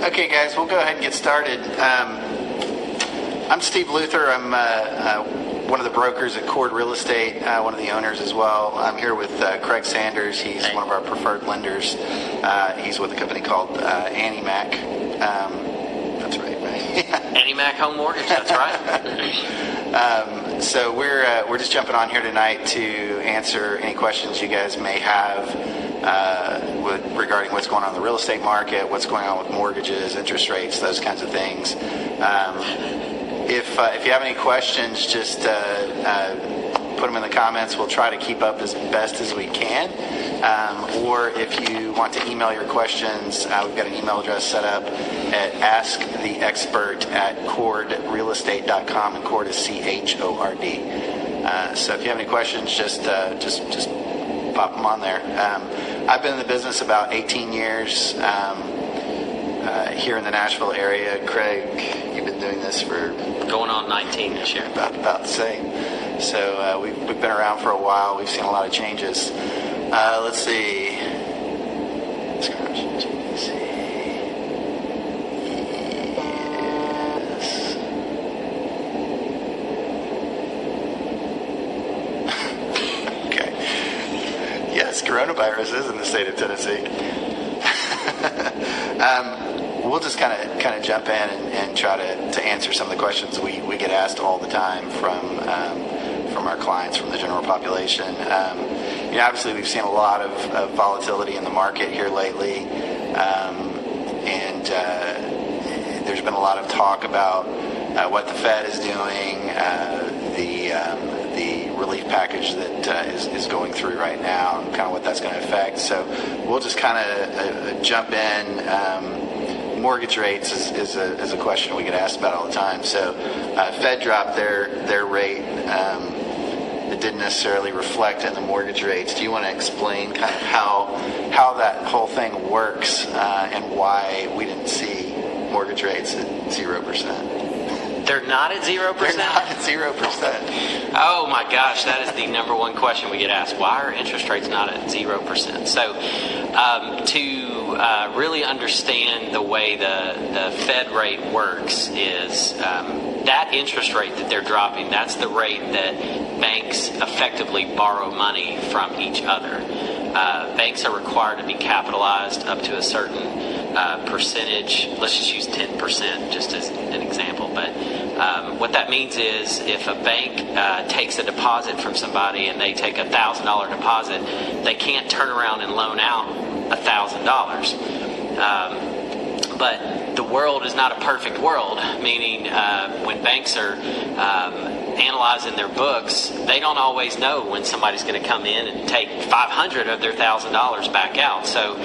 Okay, guys, we'll go ahead and get started. I'm Steve Luther. I'm one of the brokers at Chord Real Estate, one of the owners as well. I'm here with Craig Sanders. He's one of our preferred lenders. He's with a company called Annie Mac. That's right? Annie Mac Home Mortgage, that's right. So we're just jumping on here tonight to answer any questions you guys may have regarding what's going on in the real estate market, what's going on with mortgages, interest rates, those kinds of things. If you have any questions, just put them in the comments. We'll try to keep up as best as we can. Or if you want to email your questions, we've got an email address set up at asktheexpert@chordrealestate.com, and Chord is CHORD. So if you have any questions, just pop them on there. I've been in the business about 18 years here in the Nashville area. Craig, you've been doing this for going on 19 this year. About the same. So we've been around for a while. We've seen a lot of changes. Let's see. Yes. Okay. Yes, coronavirus is in the state of Tennessee. We'll just kind of jump in and try to answer some of the questions we get asked all the time from our clients, from the general population. Obviously we've seen a lot of volatility in the market here lately, and there's been a lot of talk about what the Fed is doing, the relief package that is going through right now, and kind of what that's going to affect. So we'll just kind of jump in. Mortgage rates is a question we get asked about all the time. So Fed dropped their rate. It didn't necessarily reflect in the mortgage rates. Do you want to explain kind of how that whole thing works and why we didn't see mortgage rates at 0%? They're not at 0%? They're not at 0%. Oh my gosh, that is the number one question we get asked. Why are interest rates not at 0%? So to really understand the way the Fed rate works is that interest rate that they're dropping, that's the rate that banks effectively borrow money from each other. Banks are required to be capitalized up to a certain percentage. Let's just use 10% just as an example. But what that means is if a bank takes a deposit from somebody and they take $1,000 deposit, they can't turn around and loan out $1,000. But the world is not a perfect world, meaning when banks are analyzing their books, they don't always know when somebody's going to come in and take $500 of their $1,000 back out. So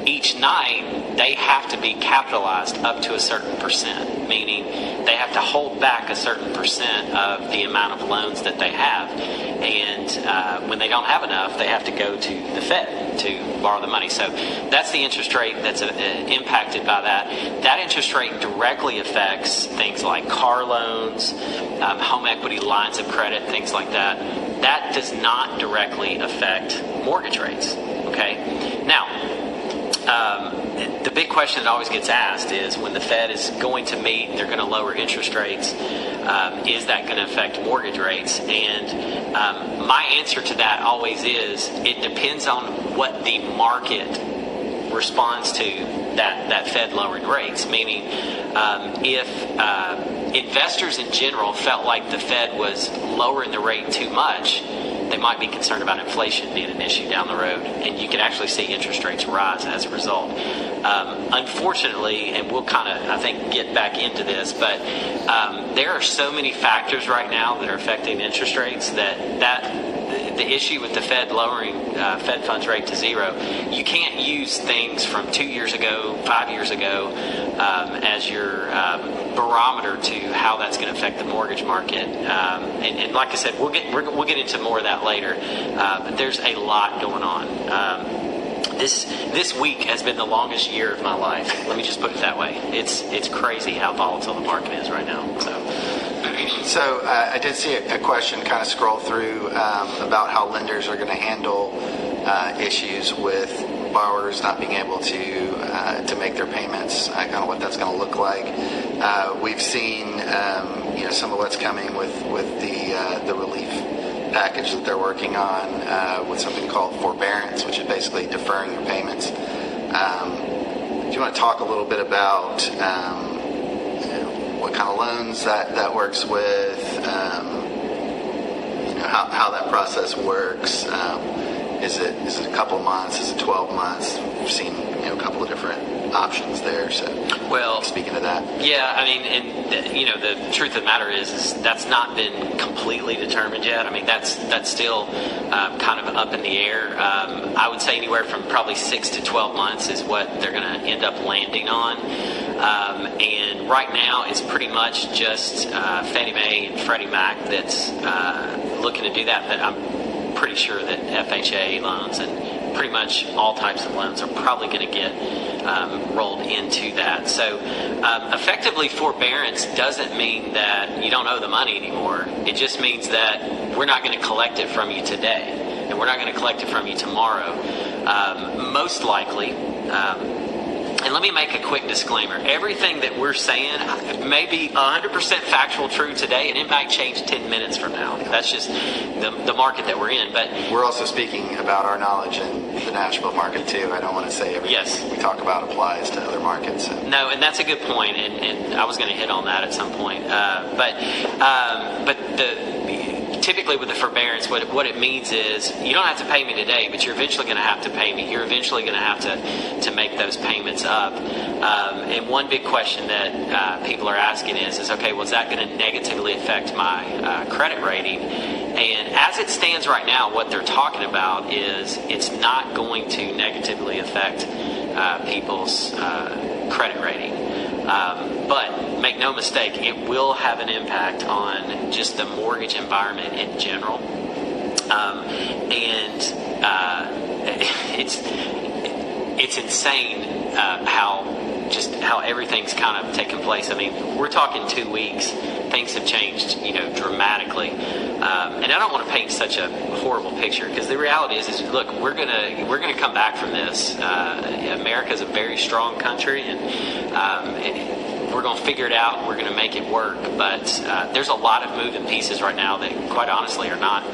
each night they have to be capitalized up to a certain percent, meaning they have to hold back a certain percent of the amount of loans that they have. And when they don't have enough, they have to go to the Fed to borrow the money. So that's the interest rate that's impacted by that. That interest rate directly affects things like car loans, home equity lines of credit, things like that. That does not directly affect mortgage rates. Okay? Now, the big question that always gets asked is when the Fed is going to meet, they're going to lower interest rates, is that going to affect mortgage rates? And my answer to that always is it depends on what the market responds to that Fed lowering rates. Meaning if investors in general felt like the Fed was lowering the rate too much, they might be concerned about inflation being an issue down the road, and you can actually see interest rates rise as a result. Unfortunately, and we'll kind of, I think, get back into this, but there are so many factors right now that are affecting interest rates that the issue with the Fed lowering Fed funds rate to 0, you can't use things from 2 years ago, 5 years ago as your barometer to how that's going to affect the mortgage market. And like I said, we'll get into more of that later. But there's a lot going on. This week has been the longest year of my life. Let me just put it that way. It's crazy how volatile the market is right now. So I did see a question kind of scroll through about how lenders are going to handle issues with borrowers not being able to make their payments, kind of what that's going to look like. We've seen some of what's coming with the relief package that they're working on with something called forbearance, which is basically deferring your payments. Do you want to talk a little bit about what kind of loans that works with, how that process works? Is it a couple of months? Is it 12 months? We've seen a couple of different options there. So, well, speaking of that, yeah, I mean, and the truth of the matter is that's not been completely determined yet. I mean, that's still kind of up in the air. I would say anywhere from probably 6 to 12 months is what they're going to end up landing on. And right now, it's pretty much just Fannie Mae and Freddie Mac that's looking to do that. But I'm pretty sure that FHA loans and pretty much all types of loans are probably going to get rolled into that. So effectively, forbearance doesn't mean that you don't owe the money anymore. It just means that we're not going to collect it from you today, and we're not going to collect it from you tomorrow. Most likely, and let me make a quick disclaimer. Everything that we're saying may be 100% factual true today, and it might change 10 minutes from now. That's just the market that we're in. But we're also speaking about our knowledge in the Nashville market, too. I don't want to say everything we talk about applies to other markets. So. No, and that's a good point, and I was going to hit on that at some point. But typically with the forbearance, what it means is you don't have to pay me today, but you're eventually going to have to pay me. You're eventually going to have to make those payments up. And one big question that people are asking is okay, well, is that going to negatively affect my credit rating? And as it stands right now, what they're talking about is it's not going to negatively affect people's creded rating. But make no mistake, it will have an impact on just the mortgage environment in general. And it's insane how everything's kind of taken place. I mean, we're talking 2 weeks. Things have changed, dramatically. And I don't want to paint such a horrible picture, because the reality is look, we're gonna come back from this. America's a very strong country, and we're going to figure it out. We're going to make it work. But there's a lot of moving pieces right now that, quite honestly, they're not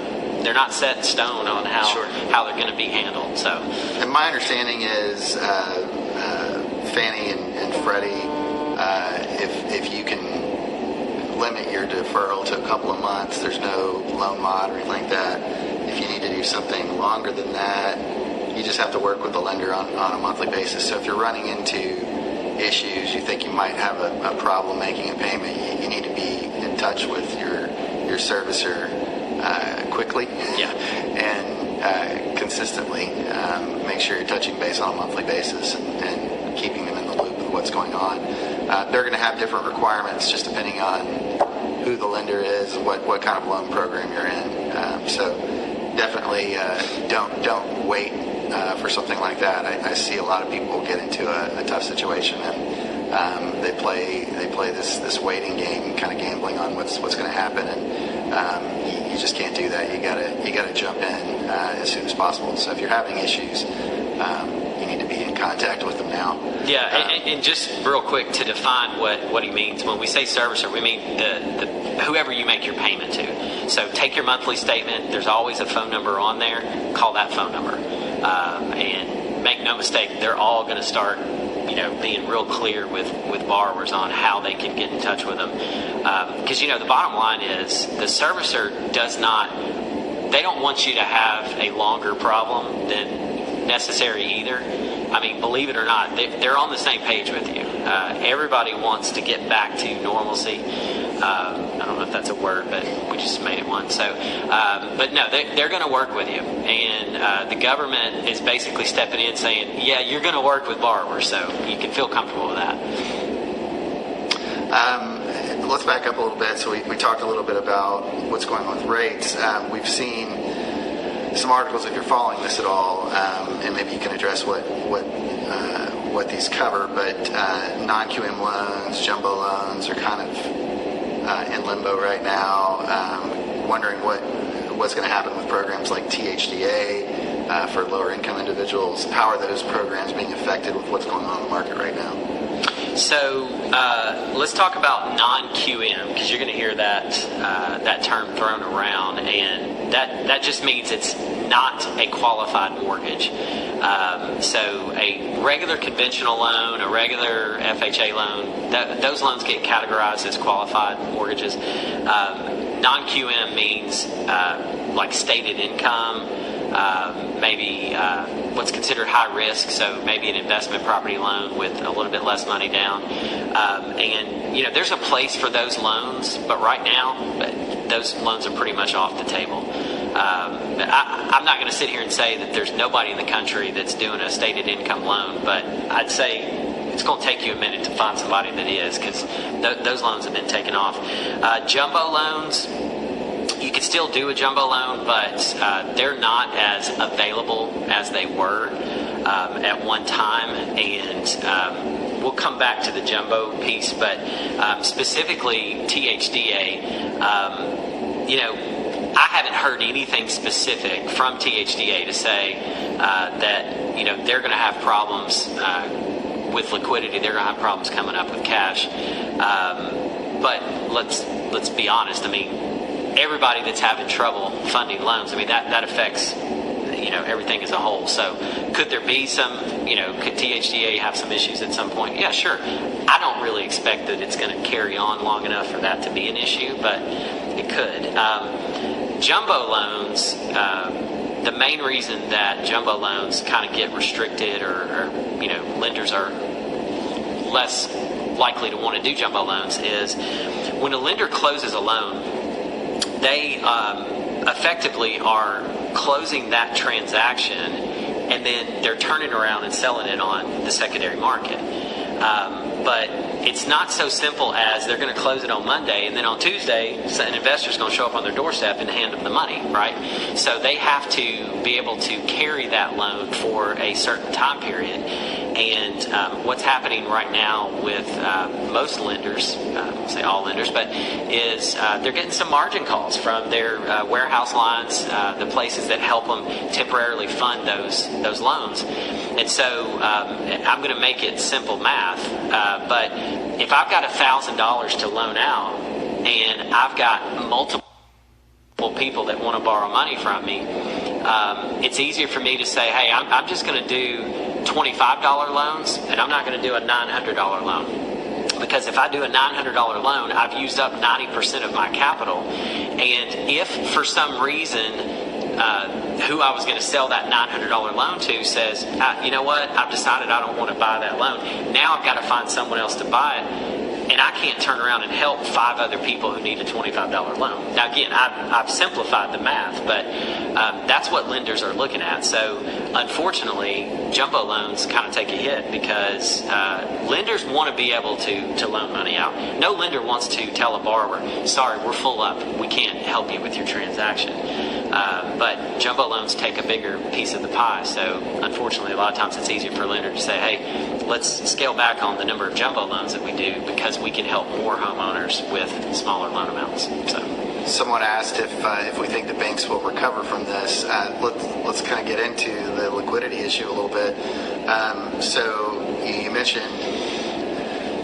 set in stone on how they're going to be handled. So, and my understanding is Fannie and Freddie, if you can limit your deferral to a couple of months, there's no loan mod or anything like that. If you need to do something longer than that, you just have to work with the lender on a monthly basis. So if you're running into issues, you think you might have a problem making a payment, you need to be in touch with your servicer quickly and consistently. Make sure you're touching base on a monthly basis and keeping them in the loop with what's going on. They're going to have different requirements just depending on who the lender is and what kind of loan program you're in. So definitely don't wait for something like that. I see a lot of people get into a tough situation, and they play this waiting game, kind of gambling on what's going to happen, and you just can't do that. You gotta jump in as soon as possible. So if you're having issues, you need to be in contact with them now. Yeah, and just real quick to define what he means. When we say servicer, we mean the whoever you make your payment to. So take your monthly statement. There's always a phone number on there. Call that phone number. And make no mistake, they're all going to start, being real clear with borrowers on how they can get in touch with them. Because, the bottom line is the servicer they don't want you to have a longer problem than necessary either. I mean, believe it or not, they're on the same page with you. Everybody wants to get back to normalcy. I don't know if that's a word, but we just made it one. So, but no, they're going to work with you, and the government is basically stepping in saying, yeah, you're going to work with borrowers, so you can feel comfortable with that. Let's back up a little bit. So we talked a little bit about what's going on with rates. We've seen some articles, if you're following this at all, and maybe you can address what these cover, but non-QM loans, jumbo loans are kind of in limbo right now. Wondering what's going to happen with programs like THDA. for lower income individuals. How are those programs being affected with what's going on in the market right now? So let's talk about non-QM, because you're going to hear that term thrown around, and that just means it's not a qualified mortgage. So a regular conventional loan, a regular FHA loan, those loans get categorized as qualified mortgages. Non-QM means like stated income, maybe what's considered high risk, so maybe an investment property loan with a little bit less money down. And there's a place for those loans, but right now those loans are pretty much off the table. I'm not going to sit here and say that there's nobody in the country that's doing a stated income loan, but I'd say it's going to take you a minute to find somebody that is, because those loans have been taken off. Jumbo loans, you can still do a jumbo loan, but they're not as available as they were at one time, and we'll come back to the jumbo piece, but specifically THDA, I haven't heard anything specific from THDA to say that they're going to have problems with liquidity. They're going to have problems coming up with cash. But let's be honest. I mean, everybody that's having trouble funding loans, I mean that affects everything as a whole. So could there be some? Could THDA have some issues at some point? Yeah, sure. I don't really expect that it's going to carry on long enough for that to be an issue, but it could. Jumbo loans, the main reason that jumbo loans kind of get restricted or lenders are less likely to want to do jumbo loans is when a lender closes a loan, they effectively are closing that transaction and then they're turning around and selling it on the secondary market. But it's not so simple as they're going to close it on Monday and then on Tuesday an investor's going to show up on their doorstep and hand them the money, right? So they have to be able to carry that loan for a certain time period. And what's happening right now with most lenders, I won't say all lenders, but is they're getting some margin calls from their warehouse lines, the places that help them temporarily fund those loans. And so I'm going to make it simple math, but if I've got $1,000 to loan out and I've got multiple people that want to borrow money from me, it's easier for me to say, hey, I'm just going to do $25 loans and I'm not going to do a $900 loan. Because if I do a $900 loan, I've used up 90% of my capital. And if for some reason who I was going to sell that $900 loan to says, you know what, I've decided I don't want to buy that loan. Now I've got to find someone else to buy it. And I can't turn around and help 5 other people who need a $25 loan. Now again, I've simplified the math, but that's what lenders are looking at. So unfortunately, jumbo loans kind of take a hit because lenders want to be able to loan money out. No lender wants to tell a borrower, sorry, we're full up, we can't help you with your transaction. But jumbo loans take a bigger piece of the pie. So unfortunately, a lot of times it's easier for a lender to say, hey, let's scale back on the number of jumbo loans that we do because we can help more homeowners with smaller loan amounts. So, someone asked if we think the banks will recover from this. Let's kind of get into the liquidity issue a little bit. So you mentioned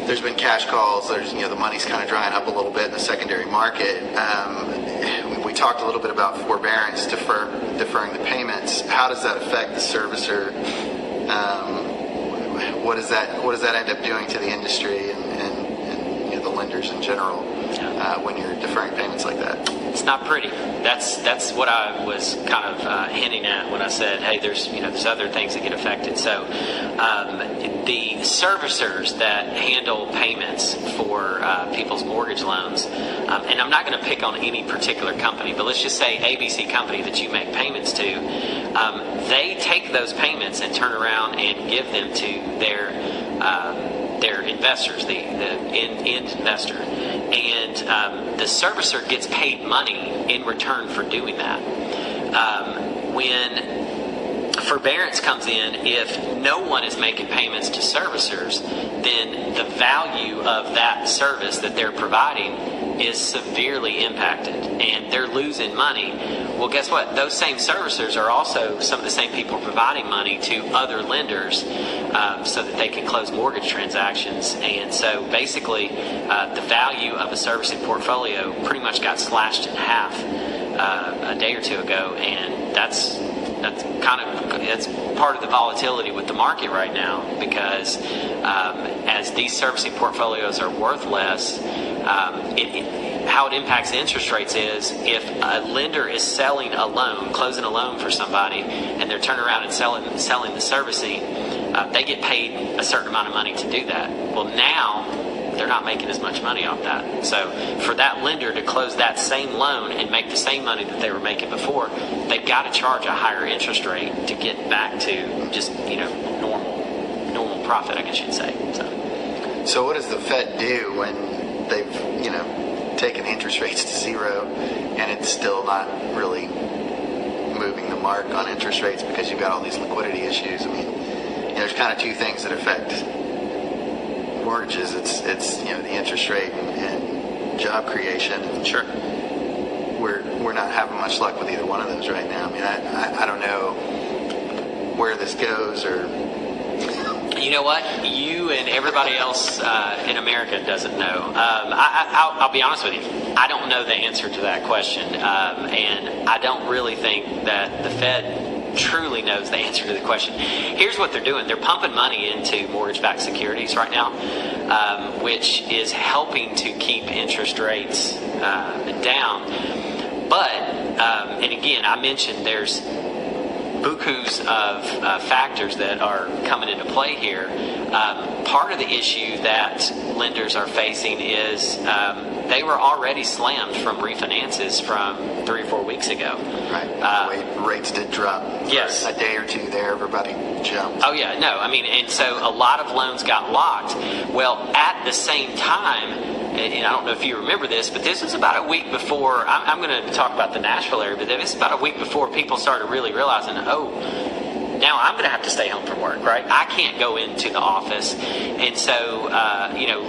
there's been cash calls. There's the money's kind of drying up a little bit in the secondary market. We talked a little bit about forbearance, deferring the payments. How does that affect the servicer? What does that end up doing to the industry and the lenders in general when you're deferring payments like that? It's not pretty. That's what I was kind of hinting at when I said, hey, there's other things that get affected. So the servicers that handle payments for people's mortgage loans, and I'm not going to pick on any particular company, but let's just say ABC company that you make payments to, they take those payments and turn around and give them to their investors, the end investor, and the servicer gets paid money in return for doing that. When forbearance comes in if no one is making payments to servicers, then the value of that service that they're providing is severely impacted and they're losing money. Well, guess what? Those same servicers are also some of the same people providing money to other lenders so that they can close mortgage transactions. And so basically the value of a servicing portfolio pretty much got slashed in half a day or two ago, and that's part of the volatility with the market right now, because as these servicing portfolios are worth less, how it impacts interest rates is if a lender is selling a loan, closing a loan for somebody, and they're turning around and selling the servicing, they get paid a certain amount of money to do that. Well, now they're not making as much money off that. So for that lender to close that same loan and make the same money that they were making before, they've got to charge a higher interest rate to get back to just normal profit, I guess you'd say. So what does the Fed do when they've taken interest rates to zero and it's still not really moving the mark on interest rates because you've got all these liquidity issues? I mean, there's kind of two things that affect mortgages. It's the interest rate and job creation. Sure. We're not having much luck with either one of those right now. I mean, I don't know where this goes, or you know what? You and everybody else in America doesn't know. I'll be honest with you. I don't know the answer to that question, and I don't really think that the Fed truly knows the answer to the question. Here's what they're doing. They're pumping money into mortgage-backed securities right now, which is helping to keep interest rates down. But, and again, I mentioned there's bukus of factors that are coming into play here. Part of the issue that lenders are facing is they were already slammed from refinances from 3 or 4 weeks ago. Right. Rates did drop. Yes. A day or two there, everybody jumped. Oh yeah, no. I mean, and so a lot of loans got locked. Well, at the same time, and I don't know if you remember this, but this was about a week before, I'm going to talk about the Nashville area, but this is about a week before people started really realizing, now I'm going to have to stay home from work, right? I can't go into the office. And so,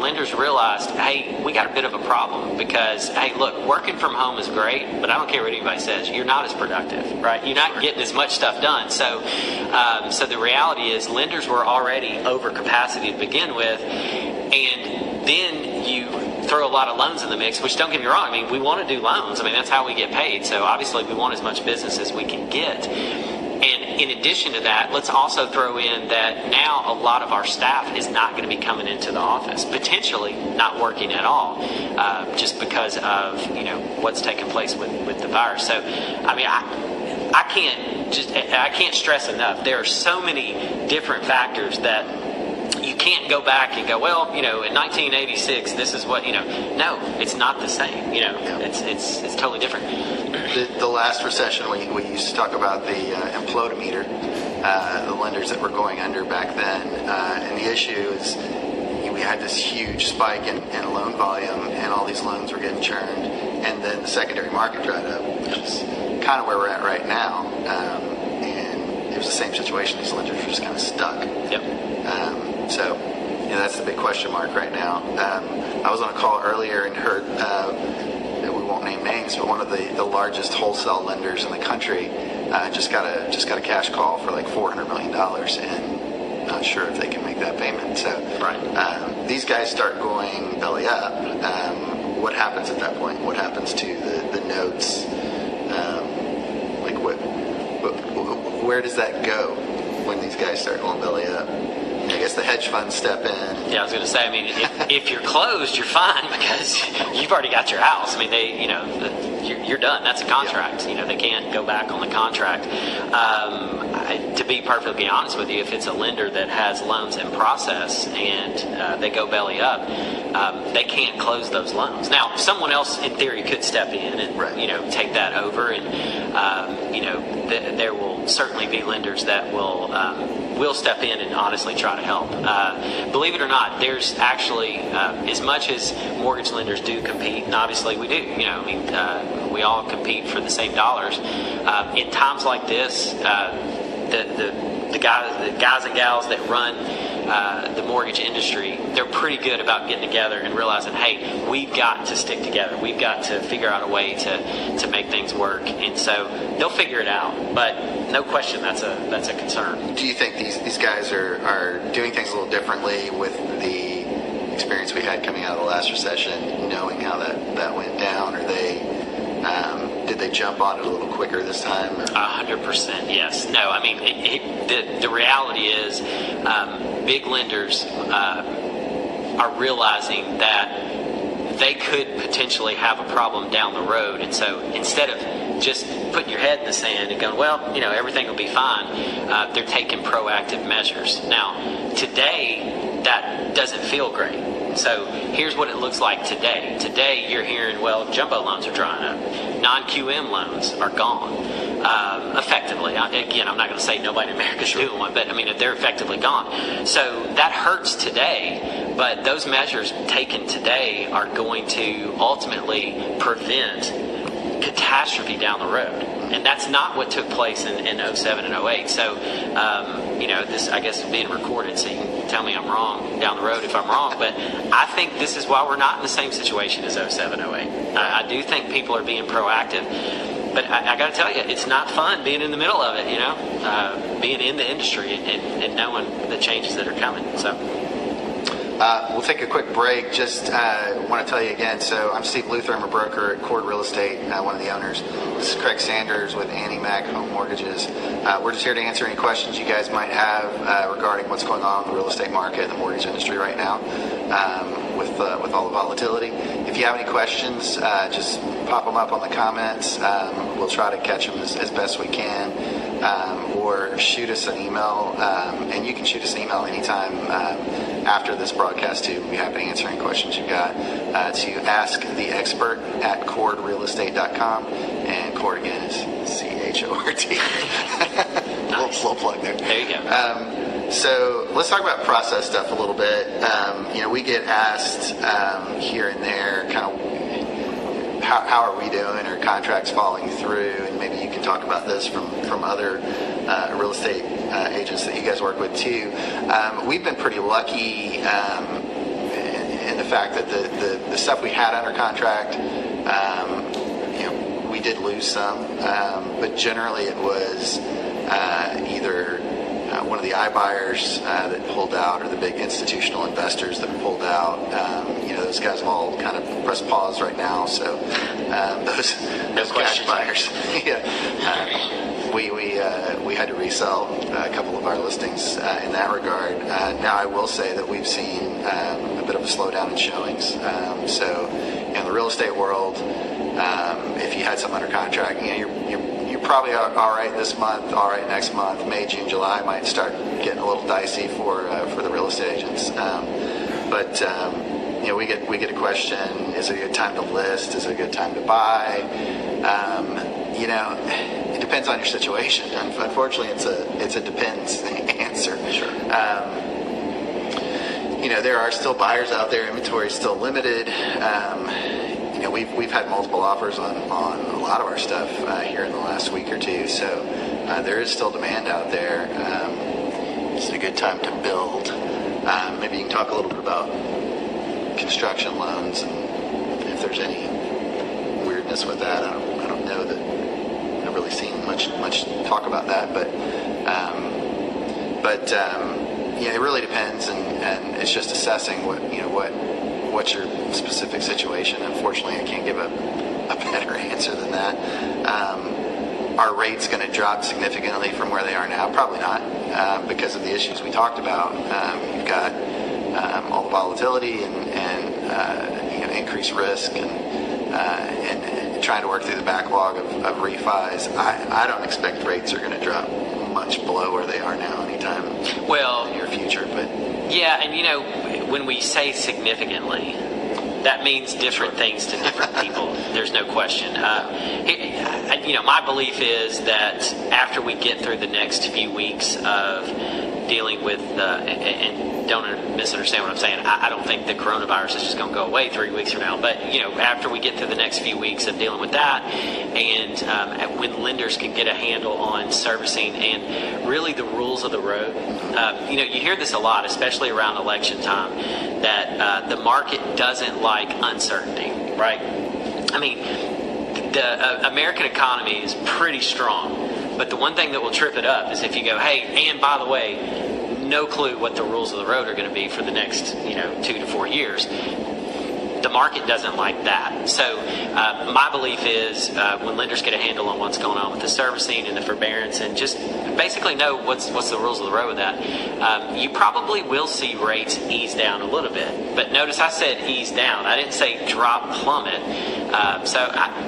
lenders realized, hey, we got a bit of a problem because, hey, look, working from home is great, but I don't care what anybody says, you're not as productive, right? You're not getting as much stuff done. So the reality is lenders were already over capacity to begin with, and then you throw a lot of loans in the mix, which don't get me wrong, I mean, we want to do loans. I mean, that's how we get paid. So obviously we want as much business as we can get. And in addition to that, let's also throw in that now a lot of our staff is not going to be coming into the office, potentially not working at all, just because of what's taking place with the virus. So, I mean, I can't stress enough. There are so many different factors that you can't go back and go, well, in 1986, this is what, no, it's not the same. It's totally different. The last recession, we used to talk about the implodometer, the lenders that were going under back then. And the issue is we had this huge spike in loan volume, and all these loans were getting churned. And then the secondary market dried up, which is kind of where we're at right now. And it was the same situation. These lenders were just kind of stuck. Yep. So that's the big question mark right now. I was on a call earlier and heard, we won't name names, but one of the largest wholesale lenders in the country just got a cash call for like $400 million, and not sure if they can make that payment. So right. These guys start going belly up. What happens at that point? What happens to the notes? Where does that go when these guys start going belly up? I guess the hedge funds step in. Yeah, I was going to say, I mean, if you're closed, you're fine because you've already got your house. I mean, you're done. That's a contract. Yeah. They can't go back on the contract. To be perfectly honest with you, if it's a lender that has loans in process and they go belly up, they can't close those loans. Now, someone else in theory could step in and right. Take that over, and there will certainly be lenders that will step in and honestly try to help. Believe it or not, there's actually, as much as mortgage lenders do compete, and obviously we do, we all compete for the same dollars. In times like this, the guys and gals that run the mortgage industry, they're pretty good about getting together and realizing, hey, we've got to stick together. We've got to figure out a way to make things work. And so they'll figure it out. But no question, that's a concern. Do you think these guys are doing things a little differently with the experience we had coming out of the last recession, knowing how that went down? Or did they jump on it a little quicker this time? 100%, yes. No, I mean, the reality is big lenders are realizing that they could potentially have a problem down the road. And so instead of just putting your head in the sand and going, well, everything will be fine, they're taking proactive measures. Now, today, that doesn't feel great. So here's what it looks like today. Today, you're hearing, well, jumbo loans are drying up. Non-QM loans are gone, effectively. Again, I'm not going to say nobody in America is doing one, but I mean, they're effectively gone. So that hurts today, but those measures taken today are going to ultimately prevent catastrophe down the road. And that's not what took place in 07 and 08. So, this, I guess, is being recorded, so you can tell me I'm wrong down the road if I'm wrong. But I think this is why we're not in the same situation as 07, 08. I do think people are being proactive. But I got to tell you, it's not fun being in the middle of it, being in the industry and knowing the changes that are coming. So. We'll take a quick break. Just want to tell you again, so I'm Steve Luther. I'm a broker at Chord Real Estate, one of the owners. This is Craig Sanders with Annie Mac Home Mortgages. We're just here to answer any questions you guys might have regarding what's going on in the real estate market and the mortgage industry right now with all the volatility. If you have any questions, just pop them up on the comments. We'll try to catch them as best we can. Or shoot us an email, and you can shoot us an email anytime after this broadcast too. We'll be happy to answer any questions you've got to asktheexpert@chordrealestate.com, and Chord again is CHORD. little plug there. There you go. So let's talk about process stuff a little bit. We get asked here and there kind of how are we doing, or contracts falling through, and maybe you can talk about this from other real estate agents that you guys work with too. We've been pretty lucky in the fact that the stuff we had under contract, we did lose some, but generally it was either one of the iBuyers that pulled out, or the big institutional investors that pulled out. Those guys have all kind of pressed pause right now. So those cash buyers, we had to resell a couple of our listings in that regard. Now I will say that we've seen a bit of a slowdown in showings. So in the real estate world, if you had some under contract, you're probably all right this month, all right next month. May, June, July might start getting a little dicey for the real estate agents. But we get a question: is it a good time to list? Is it a good time to buy? It depends on your situation. Unfortunately, it's a depends answer. Sure. There are still buyers out there. Inventory is still limited. We've had multiple offers on a lot of our stuff here in the last week or two. So there is still demand out there. It's a good time to build. Maybe you can talk a little bit about construction loans and if there's any weirdness with that. I don't know that I've really seen much talk about that, but it really depends, and it's just assessing what's your specific situation. Unfortunately, I can't give a better answer than that. Are rates going to drop significantly from where they are now? Probably not, because of the issues we talked about. You've got all the volatility and increased risk and trying to work through the backlog of refis. I don't expect rates are going to drop much below where they are now anytime in the near future. But yeah, and when we say significantly, that means different things to different people. There's no question. My belief is that after we get through the next few weeks of dealing with, and don't misunderstand what I'm saying, I don't think the coronavirus is just going to go away 3 weeks from now. But, after we get through the next few weeks of dealing with that, and when lenders can get a handle on servicing and really the rules of the road, you hear this a lot, especially around election time, that the market doesn't like uncertainty, right? I mean, the American economy is pretty strong, but the one thing that will trip it up is if you go, hey, and by the way, no clue what the rules of the road are going to be for the next 2 to 4 years. The market doesn't like that. So my belief is when lenders get a handle on what's going on with the servicing and the forbearance and just basically know what's the rules of the road with that, you probably will see rates ease down a little bit. But notice I said ease down. I didn't say drop, plummet.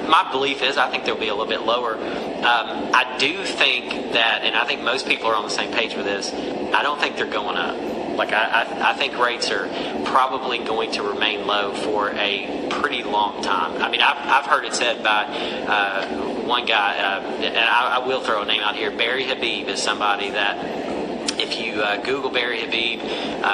My belief is I think they'll be a little bit lower. I do think that, and I think most people are on the same page with this, I don't think they're going up. Like I think rates are probably going to remain low for a pretty long time. I mean, I've heard it said by one guy, and I will throw a name out here. Barry Habib is somebody that, if you Google Barry Habib,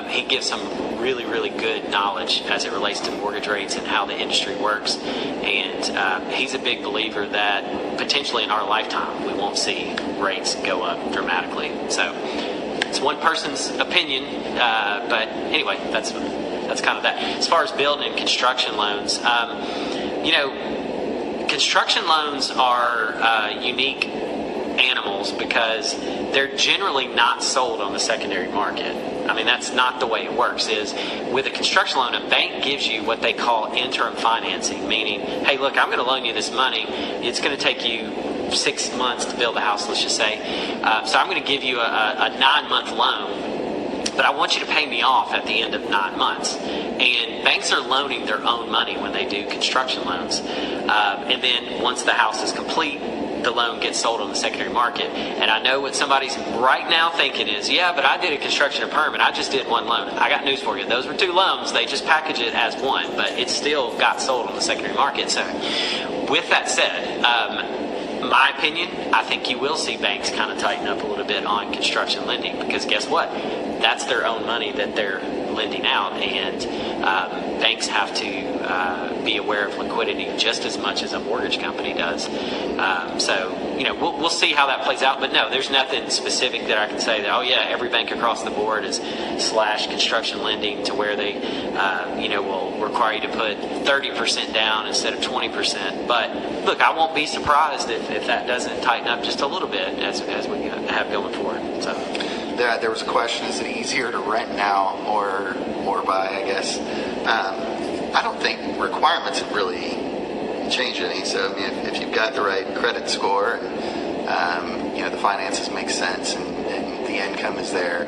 he gives some really, really good knowledge as it relates to mortgage rates and how the industry works. And he's a big believer that potentially in our lifetime we won't see rates go up dramatically. So it's one person's opinion, but anyway, that's kind of that. As far as building and construction loans, construction loans are unique animals because they're generally not sold on the secondary market. I mean, that's not the way it works. Is with a construction loan, a bank gives you what they call interim financing, meaning, hey, look, I'm going to loan you this money. It's going to take you 6 months to build a house, let's just say. So I'm going to give you a 9-month loan, but I want you to pay me off at the end of 9 months. And banks are loaning their own money when they do construction loans. And then once the house is complete, the loan gets sold on the secondary market. And I know what somebody's right now thinking is, yeah, but I did a construction and perm and I just did one loan. I got news for you. Those were 2 loans. They just package it as one, but it still got sold on the secondary market. So with that said, my opinion, I think you will see banks kind of tighten up a little bit on construction lending because guess what? That's their own money that they're lending out, and banks have to be aware of liquidity just as much as a mortgage company does. So we'll see how that plays out. But no, there's nothing specific that I can say that, oh yeah, every bank across the board is slash construction lending to where they will require you to put 30% down instead of 20%. But look, I won't be surprised if that doesn't tighten up just a little bit as we have going forward. So. There was a question, is it easier to rent now or buy, I guess? I don't think requirements have really changed any. So, I mean, if you've got the right credit score and, the finances make sense and the income is there,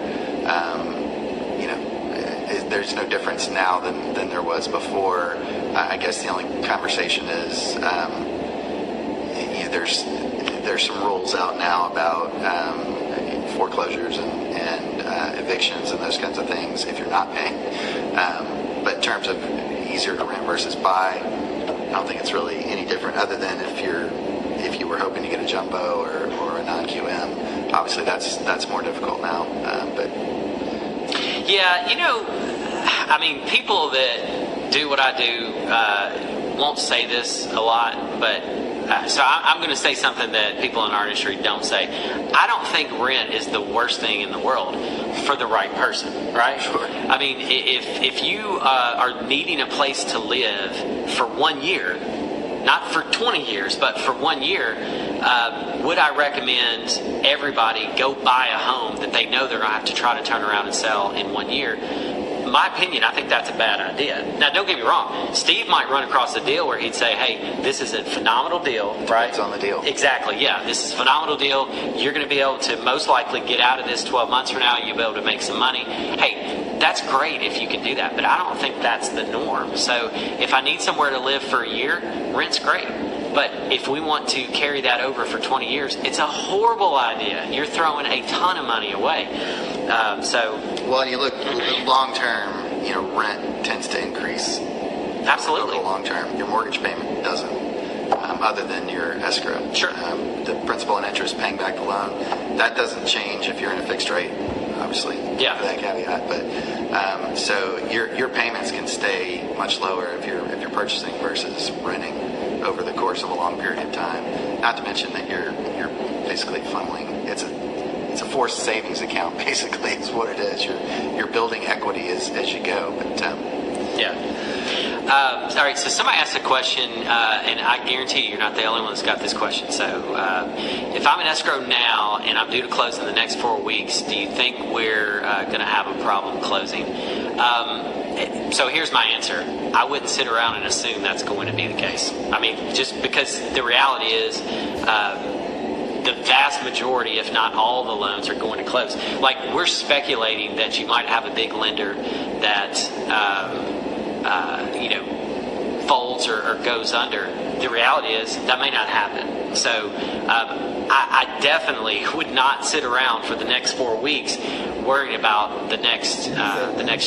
there's no difference now than there was before. I guess the only conversation is, there's some rules out now about foreclosures and evictions and those kinds of things if you're not paying. But in terms of easier to rent versus buy, I don't think it's really any different other than if you were hoping to get a jumbo or a non-QM. Obviously that's more difficult now. But yeah, I mean, people that do what I do won't say this a lot, but so I'm going to say something that people in our industry don't say. I don't think rent is the worst thing in the world for the right person, right? Sure. I mean, if you are needing a place to live for 1 year, not for 20 years, but for 1 year, would I recommend everybody go buy a home that they know they're going to have to try to turn around and sell in 1 year? My opinion, I think that's a bad idea. Now, don't get me wrong. Steve might run across a deal where he'd say, hey, this is a phenomenal deal, right? It's on the deal. Exactly, yeah. This is a phenomenal deal. You're going to be able to most likely get out of this 12 months from now. You'll be able to make some money. Hey, that's great if you can do that, but I don't think that's the norm. So if I need somewhere to live for a year, rent's great. But if we want to carry that over for 20 years, it's a horrible idea. You're throwing a ton of money away. Well, and you look long term, rent tends to increase. Absolutely. Over the long term, your mortgage payment doesn't, other than your escrow. Sure. The principal and interest paying back the loan, that doesn't change if you're in a fixed rate obviously, Yeah. for that caveat. But so your payments can stay much lower if you're purchasing versus renting over the course of a long period of time. Not to mention that you're basically funneling. It's a forced savings account, basically, is what it is. You're building equity as you go. But all right, so somebody asked a question, and I guarantee you're not the only one that's got this question. So if I'm in escrow now and I'm due to close in the next 4 weeks, do you think we're going to have a problem closing? So here's my answer. I wouldn't sit around and assume that's going to be the case. I mean, just because the reality is the vast majority, if not all, the loans are going to close. Like, we're speculating that you might have a big lender that folds or goes under. The reality is that may not happen. So I definitely would not sit around for the next 4 weeks worrying about the next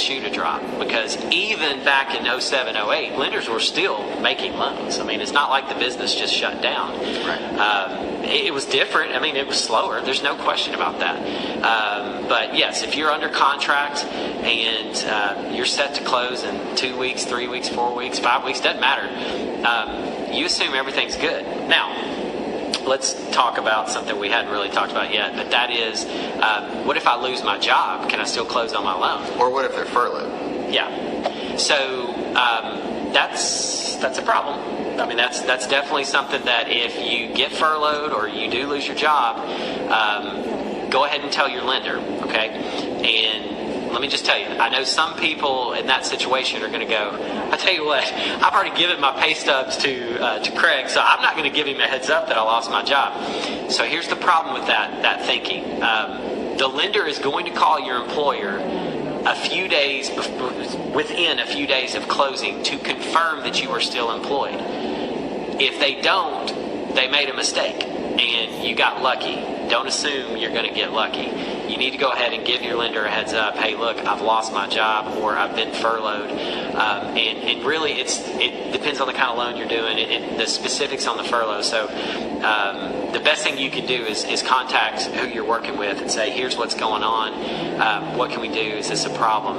shoe to drop, because even back in 07, 08, lenders were still making loans. I mean, it's not like the business just shut down. right. It was different. I mean, it was slower. There's no question about that. But yes, if you're under contract and you're set to close in 2 weeks, 3 weeks, 4 weeks, 5 weeks, doesn't matter. You assume everything's good. Now, let's talk about something we hadn't really talked about yet, but that is, what if I lose my job? Can I still close on my loan? Or what if they're furloughed? Yeah. So that's a problem. I mean, that's definitely something that if you get furloughed or you do lose your job, go ahead and tell your lender, okay? And let me just tell you, I know some people in that situation are going to go, I tell you what, I've already given my pay stubs to Craig, so I'm not going to give him a heads up that I lost my job. So here's the problem with that thinking. The lender is going to call your employer within a few days of closing to confirm that you are still employed. If they don't, they made a mistake and you got lucky. Don't assume you're going to get lucky. You need to go ahead and give your lender a heads up. Hey, look, I've lost my job or I've been furloughed. And really, it depends on the kind of loan you're doing, the specifics on the furlough. So the best thing you can do is contact who you're working with and say, here's what's going on. What can we do? Is this a problem?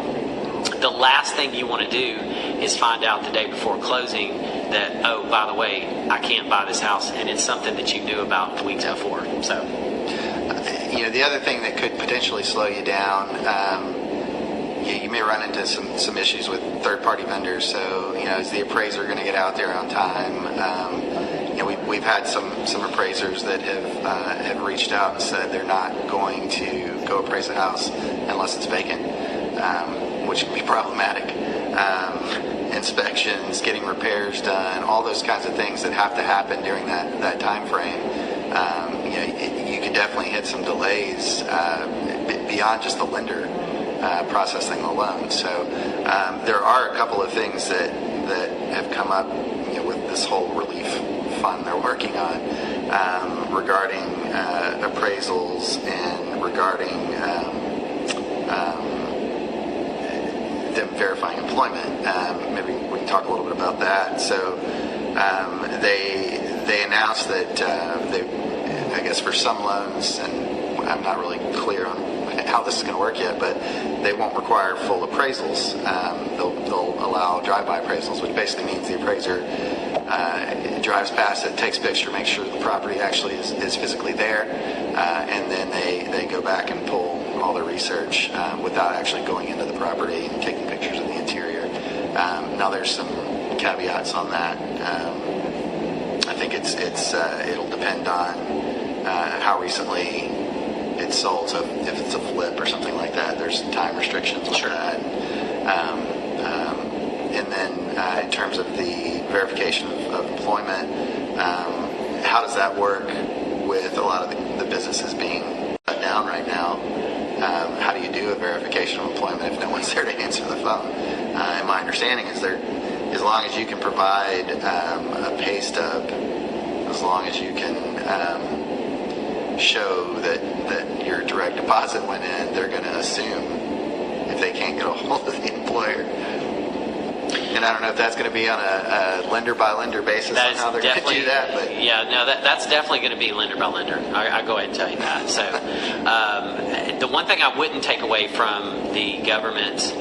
The last thing you want to do is find out the day before closing that, oh, by the way, I can't buy this house, and it's something that you knew about the weeks before. So, the other thing that could potentially slow you down, you may run into some issues with third-party vendors. So, is the appraiser going to get out there on time? We've had some appraisers that have reached out and said they're not going to go appraise a house unless it's vacant, which can be problematic. Inspections, getting repairs done, all those kinds of things that have to happen during that time frame. You could definitely hit some delays beyond just the lender processing the loan. So there are a couple of things that have come up with this whole relief fund they're working on regarding appraisals and regarding them verifying employment. Maybe we can talk a little bit about that. So they announced that I guess for some loans, and I'm not really clear on how this is going to work yet, but they won't require full appraisals. They'll allow drive-by appraisals, which basically means the appraiser drives past it, takes a picture, makes sure the property actually is physically there, and then they go back and pull all their research without actually going into the property and taking pictures of the interior. Now there's some caveats on that. I think it'll depend on how recently it's sold. So if it's a flip or something like that, there's time restrictions on that. And then in terms of the verification of employment, how does that work with a lot of the businesses being shut down right now? How do you do a verification of employment if no one's there to answer the phone? And my understanding is as long as you can provide a pay stub, as long as you can show that your direct deposit went in, they're going to assume if they can't get a hold of the employer. And I don't know if that's going to be on a lender by lender basis on how they're going to do that. But yeah, no, that's definitely going to be lender by lender. I'll go ahead and tell you that. So the one thing I wouldn't take away from the government,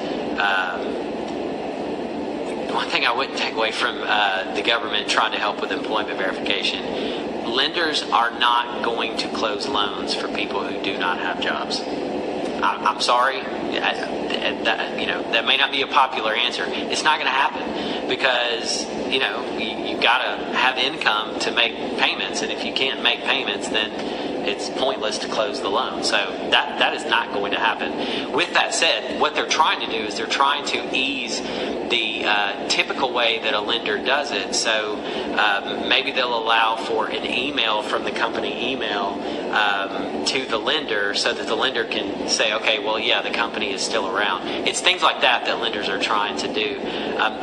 the government trying to help with employment verification, lenders are not going to close loans for people who do not have jobs. I'm sorry, that may not be a popular answer. It's not going to happen because, you've got to have income to make payments. And if you can't make payments, then it's pointless to close the loan. So that is not going to happen. With that said, what they're trying to do is they're trying to ease the typical way that a lender does it. So maybe they'll allow for an email from the company email to the lender so that the lender can say, okay, well, yeah, the company is still around. It's things like that lenders are trying to do.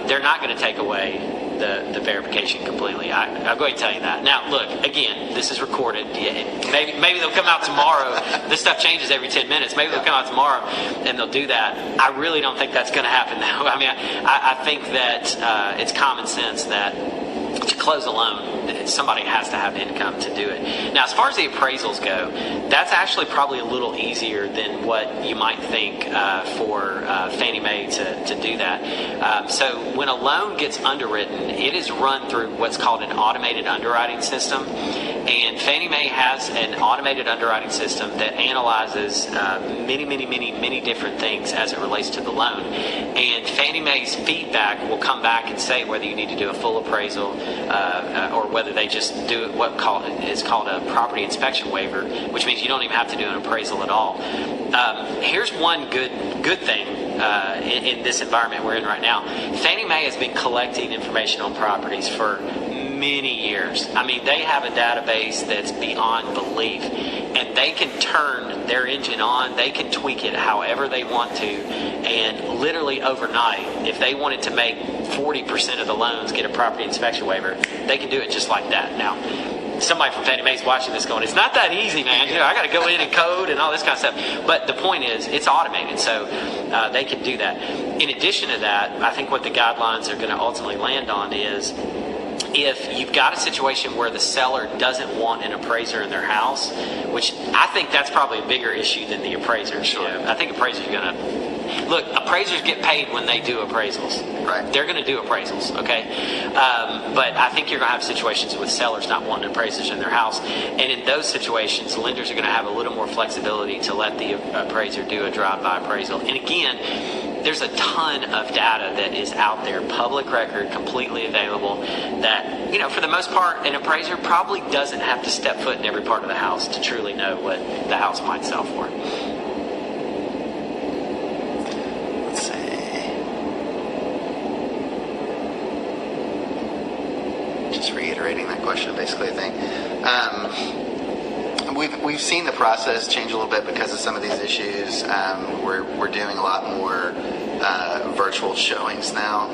They're not going to take away the verification completely. I'll go ahead and tell you that. Now, look, again, this is recorded. Maybe they'll come out tomorrow. This stuff changes every 10 minutes. Maybe they'll come out tomorrow and they'll do that. I really don't think that's going to happen, though. I mean, I think that it's common sense that to close a loan, somebody has to have income to do it. Now, as far as the appraisals go, that's actually probably a little easier than what you might think for Fannie Mae to do that. So when a loan gets underwritten, it is run through what's called an automated underwriting system. And Fannie Mae has an automated underwriting system that analyzes many different things as it relates to the loan. And Fannie Mae's feedback will come back and say whether you need to do a full appraisal or whether they just do what is called a property inspection waiver, which means you don't even have to do an appraisal at all. Here's one good thing in this environment we're in right now. Fannie Mae has been collecting information on properties for many years. I mean, they have a database that's beyond belief, and they can turn their engine on. They can tweak it however they want to, and literally overnight, if they wanted to make 40% of the loans get a property inspection waiver, they can do it just like that. Now, somebody from Fannie Mae's watching this going, it's not that easy, man. I got to go in and code and all this kind of stuff. But the point is, it's automated, so they can do that. In addition to that, I think what the guidelines are going to ultimately land on is, if you've got a situation where the seller doesn't want an appraiser in their house, which I think that's probably a bigger issue than the appraisers. Sure. I think appraisers are going to... Look, appraisers get paid when they do appraisals. Right. They're going to do appraisals, okay? But I think you're going to have situations with sellers not wanting appraisers in their house. And in those situations, lenders are going to have a little more flexibility to let the appraiser do a drive-by appraisal. And again, there's a ton of data that is out there, public record, completely available, that, for the most part, an appraiser probably doesn't have to step foot in every part of the house to truly know what the house might sell for. Let's see. Just reiterating that question, basically, I think. We've seen the process change a little bit because of some of these issues. We're doing a lot more virtual showings now.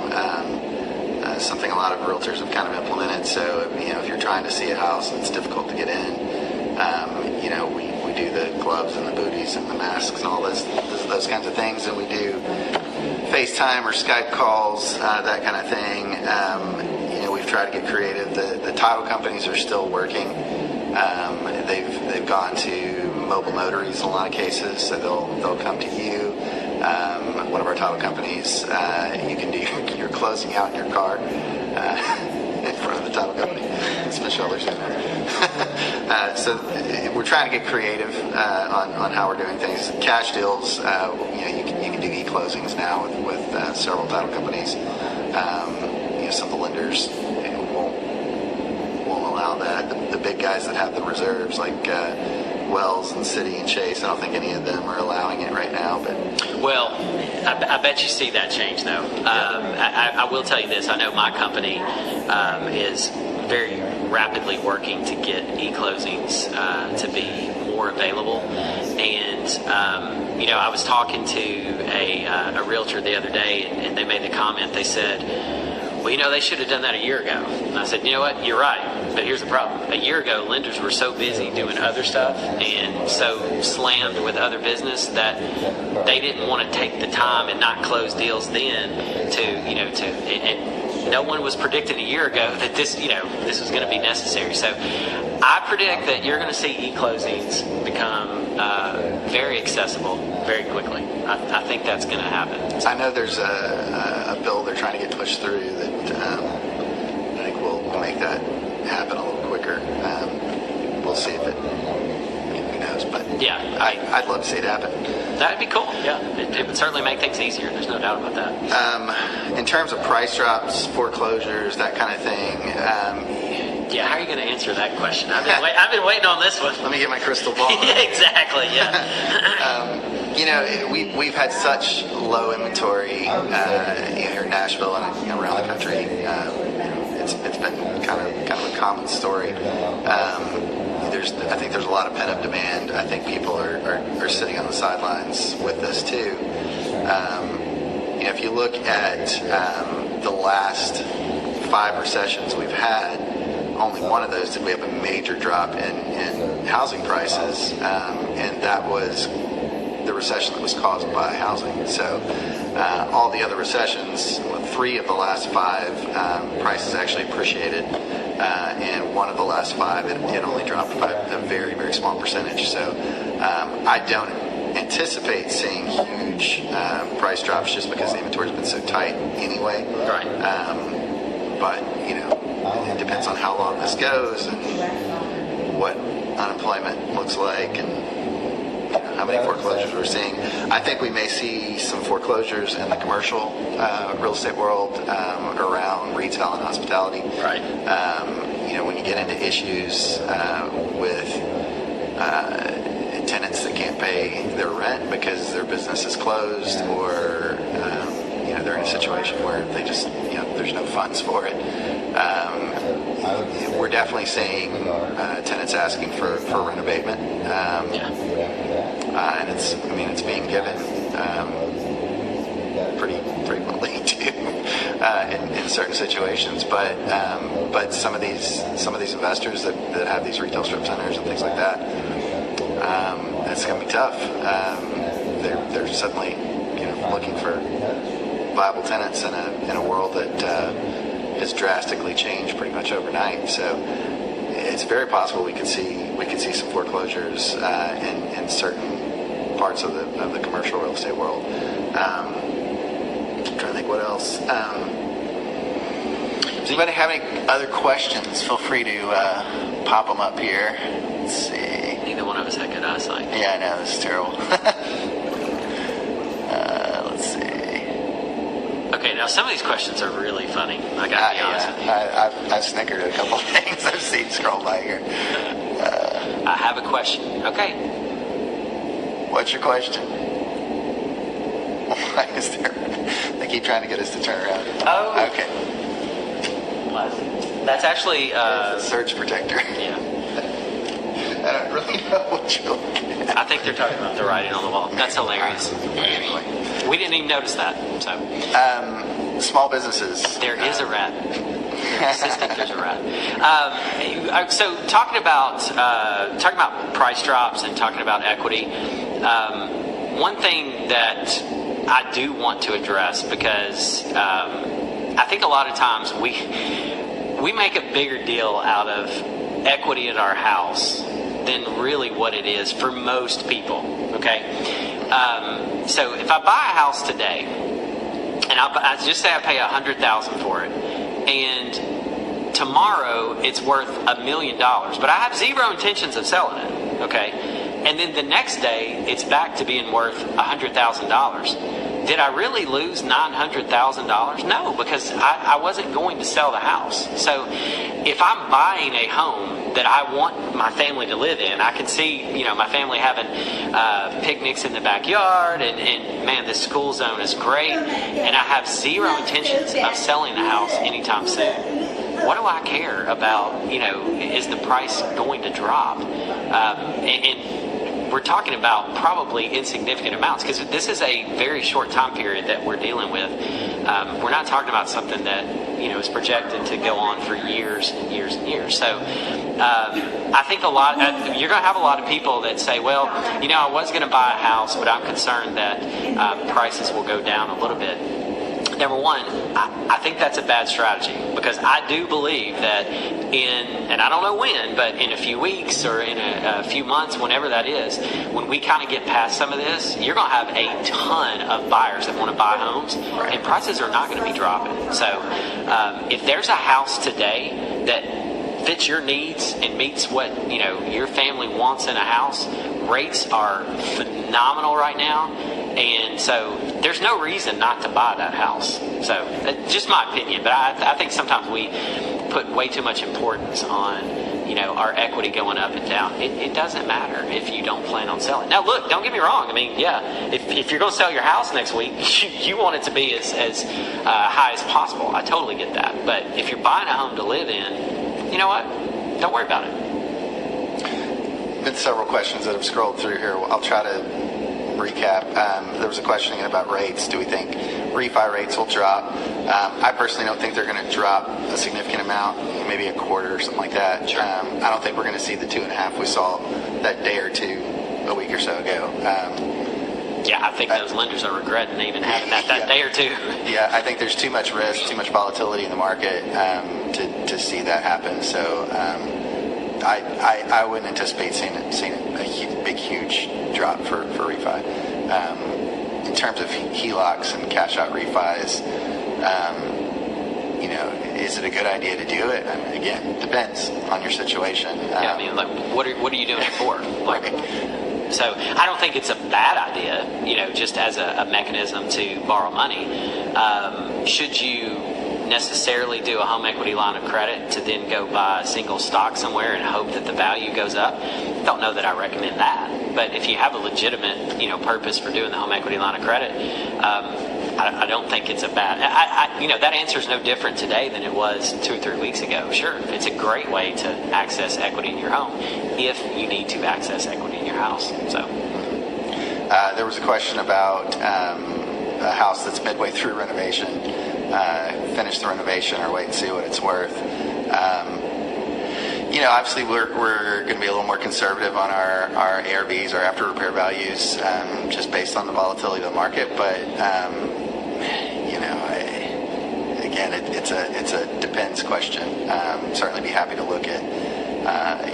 Something a lot of realtors have kind of implemented. So if you're trying to see a house and it's difficult to get in, we do the gloves and the booties and the masks and all those kinds of things, and we do FaceTime or Skype calls, that kind of thing. We've tried to get creative. The title companies are still working. They've gone to mobile notaries in a lot of cases, so they'll come to you. One of our title companies, you can do your closing out in your car in front of the title company. Special others. So we're trying to get creative on how we're doing things. Cash deals, you can do e-closings now with several title companies. Some of the lenders won't allow that. The big guys that have the reserves, like Wells and Citi and Chase, I don't think any of them are allowing it right now. But I bet you see that change, though. I will tell you this. I know my company is very rapidly working to get e-closings to be more available. And, I was talking to a realtor the other day, and they made the comment. They said, well, they should have done that a year ago. And I said, you know what? You're right. But here's the problem. A year ago, lenders were so busy doing other stuff and so slammed with other business that they didn't want to take the time and not close deals then and no one was predicting a year ago that this was going to be necessary. So I predict that you're going to see e-closings become very accessible very quickly. I think that's going to happen. I know there's a bill they're trying to get pushed through that I think will make that happen a little quicker. We'll see if it, who knows, but Yeah, I'd love to see it happen. that'd be cool. Yeah, it would certainly make things easier. There's no doubt about that. In terms of price drops, foreclosures, that kind of thing, Yeah, how are you going to answer that question? I've been waiting on this one. let me get my crystal ball. Exactly. Yeah. We've had such low inventory here in Nashville and around the country. It's been kind of a common story. I think there's a lot of pent-up demand. I think people are sitting on the sidelines with this too. If you look at the last 5 recessions we've had, only one of those did we have a major drop in housing prices, and that was the recession that was caused by housing. So all the other recessions, 3 of the last 5, prices actually appreciated, and 1 of the last 5, it only dropped by a very, very small percentage. So I don't anticipate seeing huge price drops just because the inventory's been so tight anyway. Right. But it depends on how long this goes and what unemployment looks like and how many foreclosures we're seeing. I think we may see some foreclosures in the commercial real estate world around retail and hospitality. Right. When you get into issues with tenants that can't pay their rent because their business is closed, or they're in a situation where they just there's no funds for it. We're definitely seeing tenants asking for rent abatement, and it's being given pretty frequently too in certain situations. But some of these investors that have these retail strip centers and things like that, it's going to be tough. They're suddenly looking for viable tenants in a world that has drastically changed pretty much overnight. So it's very possible we could see some foreclosures in certain parts of the commercial real estate world. I'm trying to think what else. Does anybody have any other questions? Feel free to pop them up here. Let's see. Neither one of us had good eyesight. Yeah, I know, this is terrible. Let's see. Okay, now some of these questions are really funny. I got to be honest with you. I've snickered at a couple of things I've seen scroll by here. I have a question. Okay. What's your question? Why is there? They keep trying to get us to turn around. Oh. Okay. That's actually The surge protector. yeah. I don't really know what you're looking at. I think they're talking about the writing on the wall. That's hilarious. Anyway. We didn't even notice that. So Small businesses. there is a rat. I think there's a rat. So talking about price drops and talking about equity, one thing that I do want to address, because I think a lot of times we make a bigger deal out of equity in our house than really what it is for most people. Okay, so if I buy a house today, and I just say I pay $100,000 for it, and tomorrow it's worth $1 million, but I have zero intentions of selling it. Okay, and then the next day it's back to being worth $100,000. Did I really lose $900,000? No, because I wasn't going to sell the house. So if I'm buying a home that I want my family to live in, I can see, my family having picnics in the backyard, and man, this school zone is great, and I have zero intentions of selling the house anytime soon. What do I care about, is the price going to drop? And we're talking about probably insignificant amounts, because this is a very short time period that we're dealing with. We're not talking about something that is projected to go on for years and years and years. So I think you're going to have a lot of people that say, well, I was going to buy a house, but I'm concerned that prices will go down a little bit. number one, I think that's a bad strategy, because I do believe that and I don't know when, but in a few weeks or in a few months, whenever that is, when we kind of get past some of this, you're going to have a ton of buyers that want to buy homes, and prices are not going to be dropping. So if there's a house today that fits your needs and meets what your family wants in a house, rates are phenomenal right now, and so there's no reason not to buy that house. So that's just my opinion, but I think sometimes we put way too much importance on our equity going up and down. It doesn't matter if you don't plan on selling. Now look, don't get me wrong, I mean, yeah, if you're going to sell your house next week, you want it to be as high as possible. I totally get that. But if you're buying a home to live in, you know what, don't worry about it. Been several questions that have scrolled through here. I'll try to recap. There was a question again about rates. Do we think refi rates will drop? I personally don't think they're going to drop a significant amount, maybe a quarter or something like that. Sure. I don't think we're going to see the 2.5 we saw that day or two a week or so ago. Yeah, I think those lenders are regretting even having that day or two. Yeah, I think there's too much risk, too much volatility in the market to see that happen. So I wouldn't anticipate seeing a big, huge drop for refi. In terms of HELOCs and cash out refis, is it a good idea to do it? I mean, again, depends on your situation. Yeah, I mean, like, what are you doing it for? Like, so I don't think it's a bad idea, just as a mechanism to borrow money. Should you necessarily do a home equity line of credit to then go buy a single stock somewhere and hope that the value goes up? Don't know that I recommend that. But if you have a legitimate, purpose for doing the home equity line of credit, I don't think it's a bad. That answer is no different today than it was 2 or 3 weeks ago. Sure, it's a great way to access equity in your home if you need to access equity in your house. So, there was a question about a house that's midway through renovation. Finish the renovation or wait and see what it's worth. Obviously we're going to be a little more conservative on our ARVs, our after repair values, just based on the volatility of the market. But again, it's a depends question. Certainly be happy to look at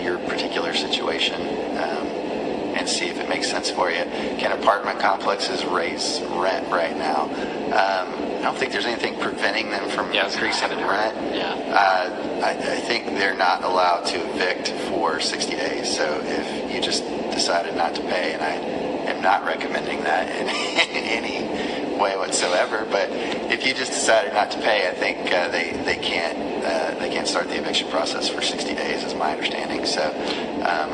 your particular situation and see if it makes sense for you. Can apartment complexes raise rent right now? I don't think there's anything preventing them from increasing rent. I think they're not allowed to evict for 60 days. So if you just decided not to pay, and I am not recommending that in any way whatsoever, but if you just decided not to pay, I think they can't start the eviction process for 60 days, is my understanding. So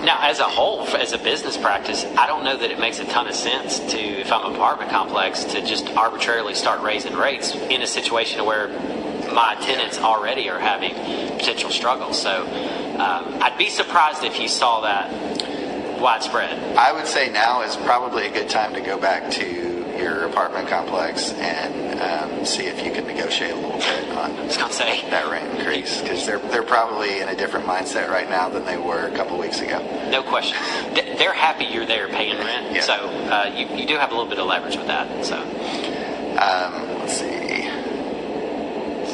now, as a whole, as a business practice, I don't know that it makes a ton of sense to, if I'm an apartment complex, to just arbitrarily start raising rates in a situation where my tenants already are having potential struggles. So I'd be surprised if you saw that widespread. I would say now is probably a good time to go back to your apartment complex and see if you can negotiate a little bit on that rent increase, because they're probably in a different mindset right now than they were a couple weeks ago. No question. They're happy you're there paying rent, so you do have a little bit of leverage with that. So let's see.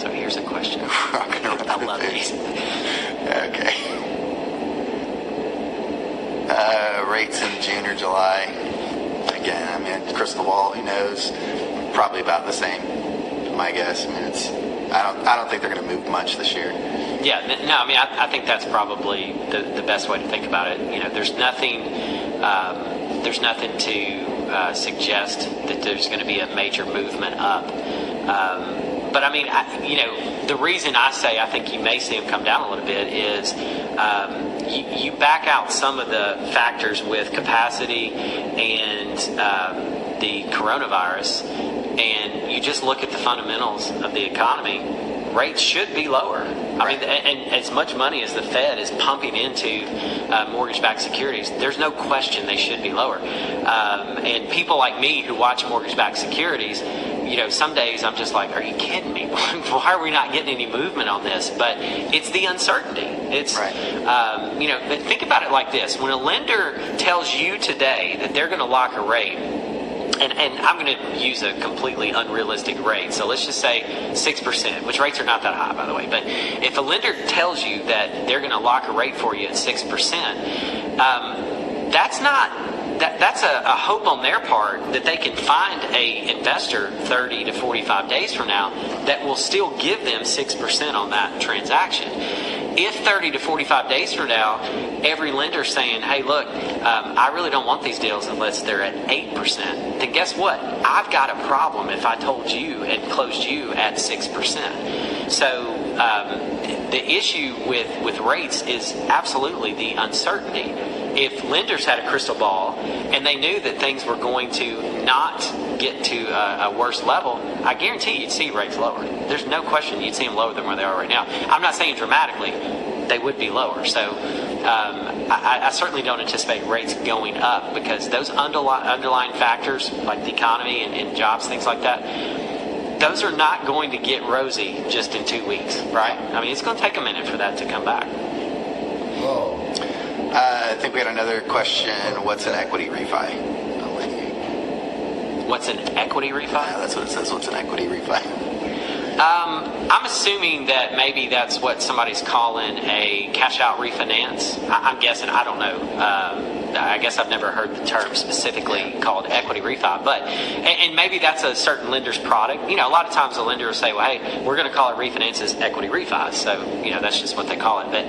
So here's a question. I love these. Okay. Rates in June or July. Again, I mean, crystal ball, who knows? Probably about the same, my guess. I mean, I don't think they're going to move much this year. Yeah, no, I mean, I think that's probably the best way to think about it. There's nothing to suggest that there's going to be a major movement up. But I mean, the reason I say I think you may see them come down a little bit is you back out some of the factors with capacity and the coronavirus, and you just look at the fundamentals of the economy. Rates should be lower. I mean, and as much money as the Fed is pumping into mortgage-backed securities, there's no question they should be lower. And people like me who watch mortgage-backed securities, some days I'm just like, are you kidding me? Why are we not getting any movement on this? But it's the uncertainty. It's, think about it like this. When a lender tells you today that they're going to lock a rate and I'm going to use a completely unrealistic rate. So let's just say 6%, which rates are not that high, by the way. But if a lender tells you that they're going to lock a rate for you at 6%, that's a hope on their part that they can find a investor 30 to 45 days from now that will still give them 6% on that transaction. If 30 to 45 days from now, every lender's saying, hey, look, I really don't want these deals unless they're at 8%, then guess what? I've got a problem if I told you and closed you at 6%. So the issue with rates is absolutely the uncertainty. If lenders had a crystal ball and they knew that things were going to not get to a worse level, I guarantee you'd see rates lower. There's no question you'd see them lower than where they are right now. I'm not saying dramatically, they would be lower. So I certainly don't anticipate rates going up because those underlying factors like the economy and jobs, things like that, those are not going to get rosy just in 2 weeks, right? I mean, it's going to take a minute for that to come back. Whoa. I think we had another question. What's an equity refi? What's an equity refi? Yeah, that's what it says. What's an equity refi? I'm assuming that maybe that's what somebody's calling a cash out refinance. I'm guessing. I don't know. I guess I've never heard the term specifically called equity refi, but and maybe that's a certain lender's product. You know, a lot of times a lender will say, well, hey, we're going to call it refinances equity refi. So, you know, that's just what they call it. But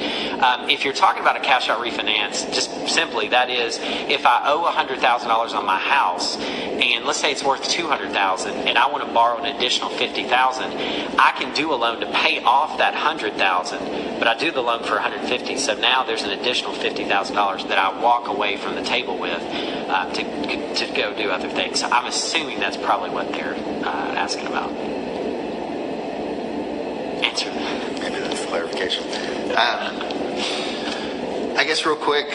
if you're talking about a cash out refinance, just simply that is if I owe $100,000 on my house and let's say it's worth $200,000 and I want to borrow an additional $50,000, I can do a loan to pay off that $100,000, but I do the loan for $150,000. So now there's an additional $50,000 that I walk away from the table with to go do other things. So I'm assuming that's probably what they're asking about. Answer. Maybe that's clarification. I guess real quick,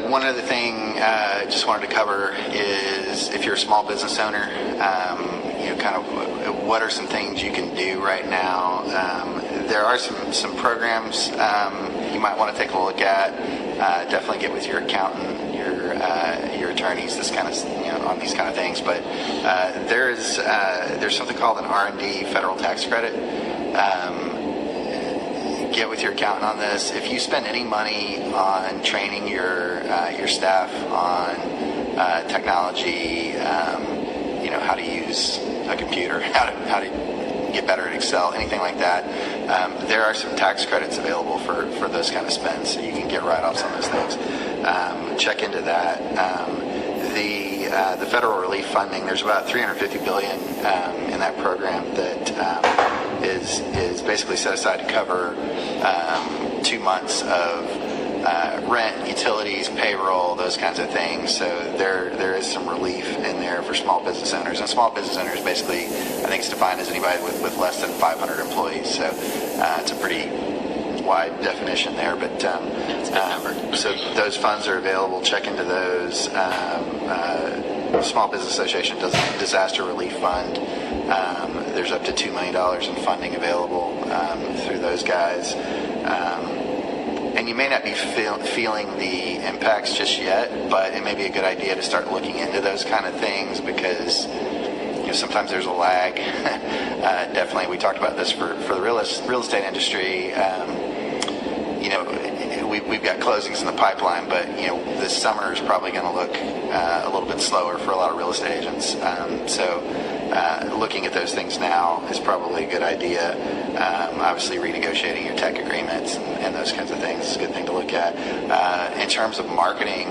one other thing I just wanted to cover is if you're a small business owner, you know, kind of what are some things you can do right now. There are some programs you might want to take a look at. Definitely get with your accountant, your attorneys, this kind of, you know, on these kind of things. But there's something called an R&D federal tax credit. Get with your accountant on this. If you spend any money on training your staff on technology, you know, how to use a computer, how to get better at Excel, anything like that, there are some tax credits available for those kind of spends, so you can get write-offs on those things. Check into that. The federal relief funding, there's about $350 billion in that program that is basically set aside to cover 2 months of rent, utilities, payroll, those kinds of things. So there is some relief in there for small business owners. And small business owners basically, I think it's defined as anybody with less than 500 employees. So it's a pretty wide definition there. But so those funds are available. Check into those. Small Business Association does a disaster relief fund. There's up to $2 million in funding available through those guys. And you may not be feeling the impacts just yet, but it may be a good idea to start looking into those kind of things because, you know, sometimes there's a lag. Definitely, we talked about this for the real estate industry. You know, we've got closings in the pipeline, but, you know, this summer is probably going to look a little bit slower for a lot of real estate agents. So looking at those things now is probably a good idea. Obviously, renegotiating your tech agreements and those kinds of things is a good thing to look at. In terms of marketing,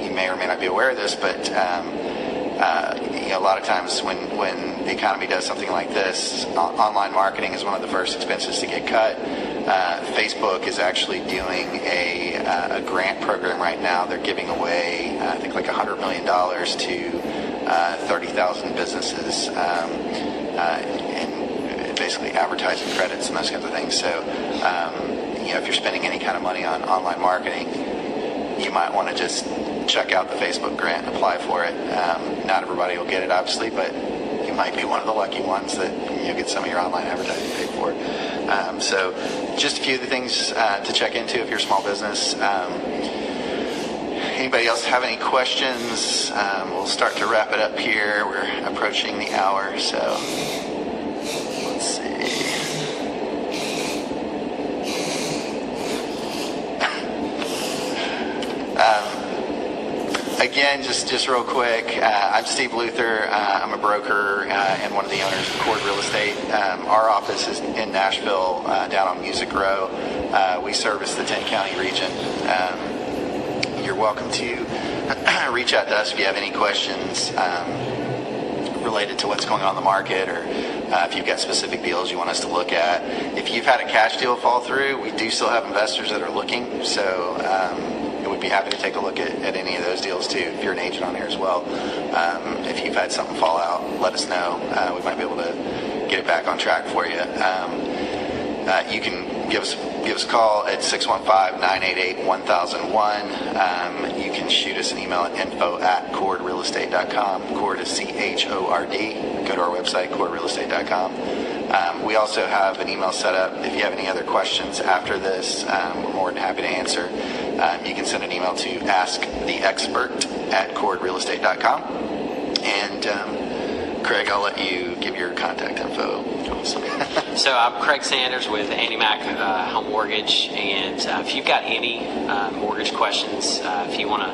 you may or may not be aware of this, but you know, a lot of times when the economy does something like this, online marketing is one of the first expenses to get cut. Facebook is actually doing a grant program right now. They're giving away, I think, like $100 million to 30,000 businesses and basically advertising credits and those kinds of things. So, you know, if you're spending any kind of money on online marketing, you might want to just check out the Facebook grant and apply for it. Not everybody will get it, obviously, but you might be one of the lucky ones that you'll get some of your online advertising paid for. So just a few of the things to check into if you're a small business. Anybody else have any questions? We'll start to wrap it up here. We're approaching the hour, so let's see. Again, just real quick, I'm Steve Luther. I'm a broker and one of the owners of Chord Real Estate. Our office is in Nashville, down on Music Row. We service the 10-county region. You're welcome to reach out to us if you have any questions related to what's going on in the market, or if you've got specific deals you want us to look at. If you've had a cash deal fall through, we do still have investors that are looking, so we'd be happy to take a look at any of those deals too, if you're an agent on here as well. If you've had something fall out, let us know. We might be able to get it back on track for you. You can give us a call at 615-988-1001. You can shoot us an email at info@chordrealestate.com. Chord is CHORD. Go to our website, chordrealestate.com. We also have an email set up. If you have any other questions after this, we're more than happy to answer. You can send an email to asktheexpert@chordrealestate.com. And Craig, I'll let you give your contact info. Awesome. So I'm Craig Sanders with Andy Mac Home Mortgage, and if you've got any mortgage questions, if you want to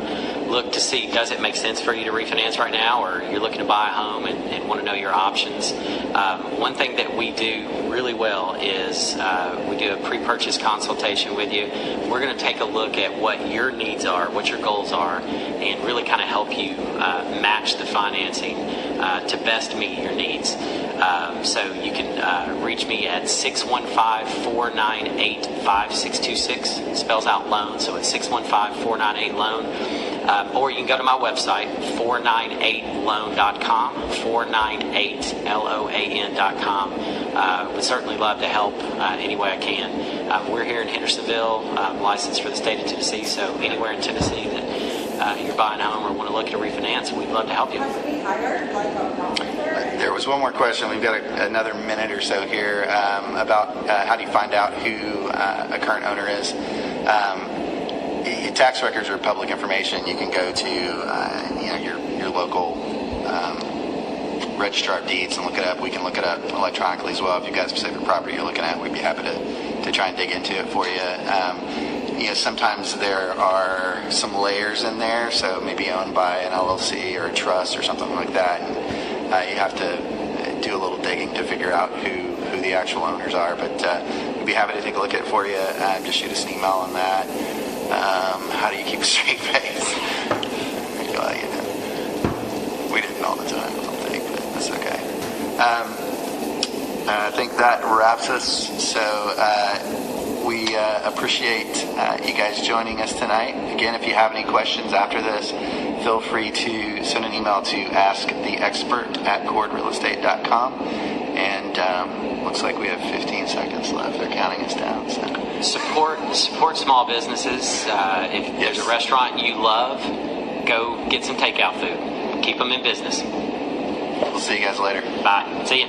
look to see does it make sense for you to refinance right now, or you're looking to buy a home and want to know your options, one thing that we do really well is we do a pre-purchase consultation with you. We're going to take a look at what your needs are, what your goals are, and really kind of help you match the financing to best meet your needs. So you can reach me at 615-498-5626. Spells out loan, so it's 615-498-LOAN. Or you can go to my website, 498loan.com, 498loan.com. Would certainly love to help any way I can. We're here in Hendersonville, licensed for the state of Tennessee, so anywhere in Tennessee that you're buying a home or want to look at a refinance, we'd love to help you. There was one more question. We've got another minute or so here about how do you find out who a current owner is. Tax records are public information. You can go to your local registrar of deeds and look it up. We can look it up electronically as well. If you've got a specific property you're looking at, we'd be happy to try and dig into it for you. Sometimes there are some layers in there, so maybe owned by an LLC or a trust or something like that. And you have to do a little digging to figure out who the actual owners are. But we'd be happy to take a look at it for you. Just shoot us an email on that. How do you keep a straight face? We didn't all the time, I don't think, but that's okay. I think that wraps us. So we appreciate you guys joining us tonight. Again, if you have any questions after this, feel free to send an email to asktheexpert@chordrealestate.com. And looks like we have 15 seconds left. They're counting us down. So. Support small businesses. If there's a restaurant you love, go get some takeout food. Keep them in business. We'll see you guys later. Bye. See ya.